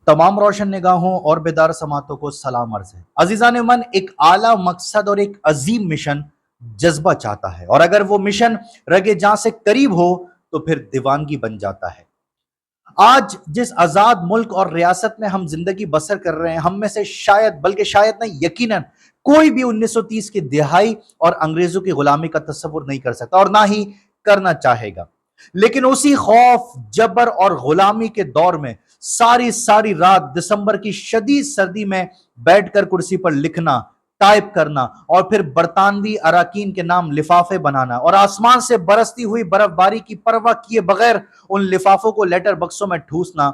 तमाम रोशन निगाहों और बेदार समातों को सलाम अर्ज है। अजीजान मन, एक आला मकसद और एक अजीम मिशन जज्बा चाहता है, और अगर वो मिशन रगे जां से करीब हो तो फिर दीवानगी बन जाता है। आज जिस आजाद मुल्क और रियासत में हम जिंदगी बसर कर रहे हैं, हम में से शायद, बल्कि शायद नहीं, यकीनन कोई भी 1930 की दिहाई और अंग्रेजों की गुलामी का तस्वुर नहीं कर सकता और ना ही करना चाहेगा। लेकिन उसी खौफ, जबर और गुलामी के दौर में सारी सारी रात दिसंबर की शदीद सर्दी में बैठकर कुर्सी पर लिखना, टाइप करना और फिर बरतानवी अराकीन के नाम लिफाफे बनाना और आसमान से बरसती हुई बर्फबारी की परवाह किए बगैर उन लिफाफों को लेटर बक्सों में ठूसना,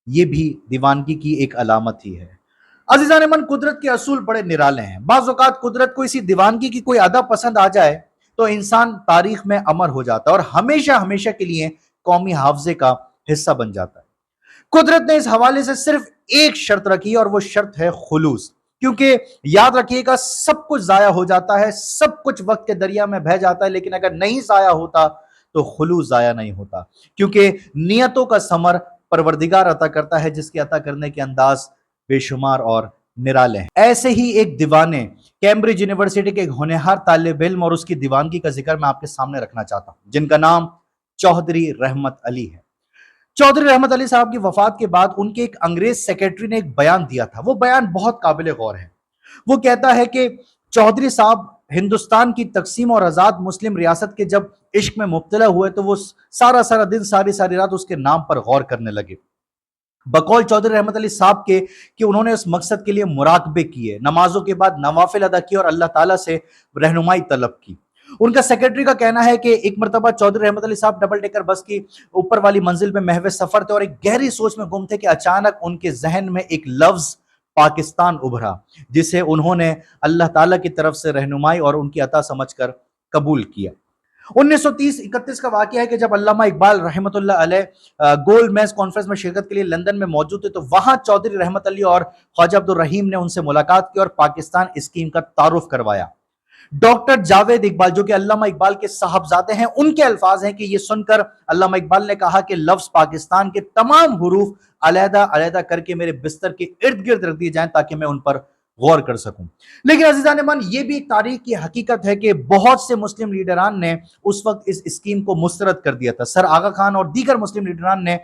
ये भी दीवानगी की एक अलामत ही है। अजीजान मन, कुदरत के असूल बड़े निराले हैं। बाज़ औक़ात कुदरत को इसी दीवानगी की कोई अदा पसंद आ जाए तो इंसान तारीख में अमर हो जाता है और हमेशा हमेशा के लिए कौमी हाफजे का हिस्सा बन जाता है। कुदरत ने इस हवाले से सिर्फ एक शर्त रखी और वो शर्त है खुलूस। क्योंकि याद रखिएगा, सब कुछ जाया हो जाता है, सब कुछ वक्त के दरिया में बह जाता है, लेकिन अगर नहीं जाया होता तो खुलूस जाया नहीं होता। क्योंकि नियतों का समर परवरदिगार अता करता है, जिसके अता करने के अंदाज बेशुमार और निराले हैं। ऐसे ही एक दीवाने, कैम्ब्रिज यूनिवर्सिटी के एक होनहार तालिब इल्म और उसकी दीवानगी का जिक्र मैं आपके सामने रखना चाहता हूं, जिनका नाम चौधरी रहमत अली है। चौधरी रहमत अली साहब की वफात के बाद उनके एक अंग्रेज सेक्रेटरी ने एक बयान दिया था। वो बयान बहुत काबिल गौर है। वो कहता है कि चौधरी साहब हिंदुस्तान की तकसीम और आजाद मुस्लिम रियासत के जब इश्क में मुब्तला हुए तो वो सारा सारा दिन, सारी सारी रात उसके नाम पर गौर करने लगे। बकौल चौधरी रहमत अली साहब के कि उन्होंने उस मकसद के लिए मुराकबे किए, नमाजों के बाद नवाफिल अदा किए और अल्लाह ताला से रहनुमाई तलब की। उनका सेक्रेटरी का कहना है कि एक मरतबा चौधरी रहमत अली साहब डबल डेकर बस की ऊपर वाली मंजिल में महवे सफर थे और एक गहरी सोच में गुम थे कि अचानक उनके जहन में एक लफ्ज पाकिस्तान उभरा, जिसे उन्होंने अल्लाह ताला की तरफ से रहनुमाई और उनकी अता समझकर कबूल किया। 1930-31 का वाकया है कि जब अल्लामा इकबाल रहमतुल्लाह अलैह गोल्ड मैच कॉन्फ्रेंस में शिरकत के लिए लंदन में मौजूद थे, तो वहां चौधरी रहमत अली और ख्वाजा अब्दुल रहीम ने उनसे मुलाकात की और पाकिस्तान स्कीम का तारुफ करवाया। डॉक्टर जावेद इकबाल, जो कि अल्लामा इकबाल के साहबजादे हैं, उनके अल्फाज हैं कि ये सुनकर अल्लामा इकबाल ने कहा कि लफ्ज पाकिस्तान के तमाम हुरूफ अलहदा अलहदा करके मेरे बिस्तर के इर्द गिर्द रख दिए जाएं ताकि मैं उन पर गौर कर सकूं। लेकिन अजीजान मन, ये भी एक तारीख की हकीकत है कि बहुत से मुस्लिम लीडरान ने उस वक्त इस स्कीम को मुस्तरद कर दिया था। सर आगा खान और दीगर मुस्लिम लीडरान ने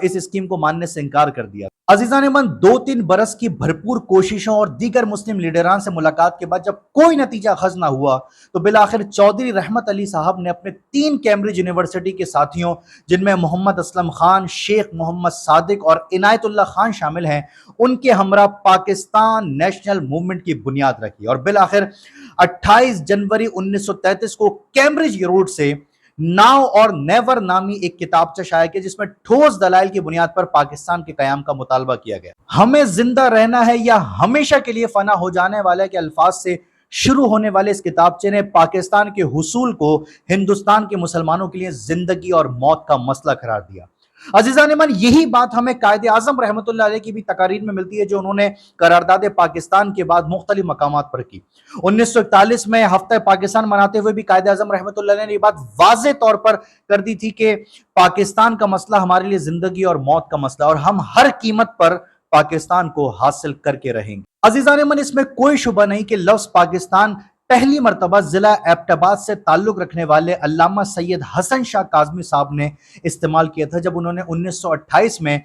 इस स्कीम को मानने से इनकार कर दिया। अजीजान मन, 2-3 बरस की भरपूर कोशिशों और दीगर मुस्लिम लीडरान से मुलाकात के बाद जब कोई नतीजा खज ना हुआ तो बिलाखिर चौधरी रहमत अली साहब ने अपने 3 कैम्ब्रिज यूनिवर्सिटी के साथियों, जिनमें मोहम्मद असलम खान, शेख मोहम्मद सादिक और इनायतुल्ला खान शामिल हैं, उनके हमरा पाकिस्तान नेशनल मूवमेंट की बुनियाद रखी और बिलाखिर 28 जनवरी 1933 को कैम्ब्रिज रोड से नाउ और नेवर नामी एक किताबचा शाया किया, जिसमें ठोस दलाइल की बुनियाद पर पाकिस्तान के कयाम का मुतालबा किया गया। हमें जिंदा रहना है या हमेशा के लिए फना हो जाने वाले के अल्फाज से शुरू होने वाले इस किताबचे ने पाकिस्तान के हुसूल को हिंदुस्तान के मुसलमानों के लिए जिंदगी और मौत का मसला करार दिया। अजीजान मन, यही बात हमें कायदे आजम रहमतुल्लाह अलैह की भी तकारीर में मिलती है, जो उन्होंने करारदाद पाकिस्तान के बाद मुख्तलिफ मकामात पर की। 1941 में हफ्ता पाकिस्तान मनाते हुए भी कायदे आजम रहमतुल्लाह अलैह ने बात वाज़े तौर पर कर दी थी कि पाकिस्तान का मसला हमारे लिए जिंदगी और मौत का मसला और हम हर कीमत पर पाकिस्तान को हासिल करके रहेंगे। अजीजान मन, इसमें कोई शुबा नहीं कि लफ्ज पाकिस्तान पहली मरतबा जिला एबटाबाद से ताल्लुक रखने वाले अल्लामा सैयद हसन शाह काज़मी साहब ने इस्तेमाल किया था, जब उन्होंने 1928 में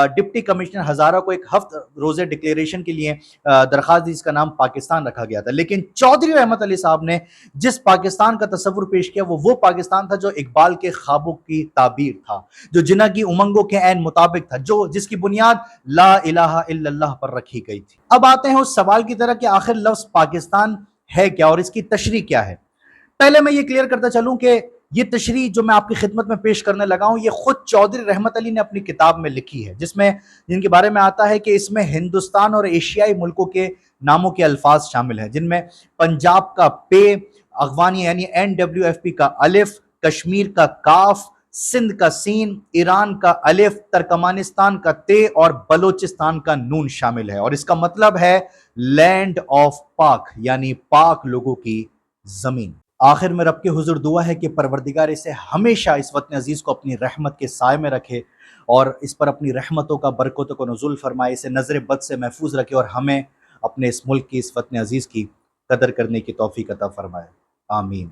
डिप्टी कमिश्नर हजारा को एक हफ्ते रोजे डिक्लेरेशन के लिए दरखास्त दी, जिसका नाम पाकिस्तान रखा गया था। लेकिन चौधरी रहमत अली साहब ने जिस पाकिस्तान का तस्वुर पेश किया वो पाकिस्तान था जो इकबाल के ख्वाबों की ताबीर था, जो जिन्ना की उमंगों के ऐन मुताबिक था, जो जिसकी बुनियाद ला इलाहा इल्लल्लाह पर रखी गई थी। अब आते हैं उस सवाल की तरह कि आखिर लफ्ज पाकिस्तान है क्या और इसकी तशरीह क्या है। पहले मैं ये क्लियर करता चलूं कि ये तशरीह जो मैं आपकी खिदमत में पेश करने लगा हूं, ये खुद चौधरी रहमत अली ने अपनी किताब में लिखी है, जिसमें जिनके बारे में आता है कि इसमें हिंदुस्तान और एशियाई मुल्कों के नामों के अल्फाज शामिल हैं, जिनमें पंजाब का पे, अफगानी यानी NWFP का अलिफ, कश्मीर का काफ, सिंध का सीन, ईरान का अलिफ, तुर्कमानिस्तान का ते और बलोचिस्तान का नून शामिल है। और इसका मतलब है लैंड ऑफ पाक, यानी पाक लोगों की जमीन। آخر میں رب کے حضور دعا ہے کہ پروردگار اسے ہمیشہ اس وطن عزیز کو اپنی رحمت کے سائے میں رکھے اور اس پر اپنی رحمتوں کا برکتوں کو نزول فرمائے، اسے نظر بد سے محفوظ رکھے اور ہمیں اپنے اس ملک کی، اس وطن عزیز کی قدر کرنے کی توفیق عطا فرمائے۔ آمین۔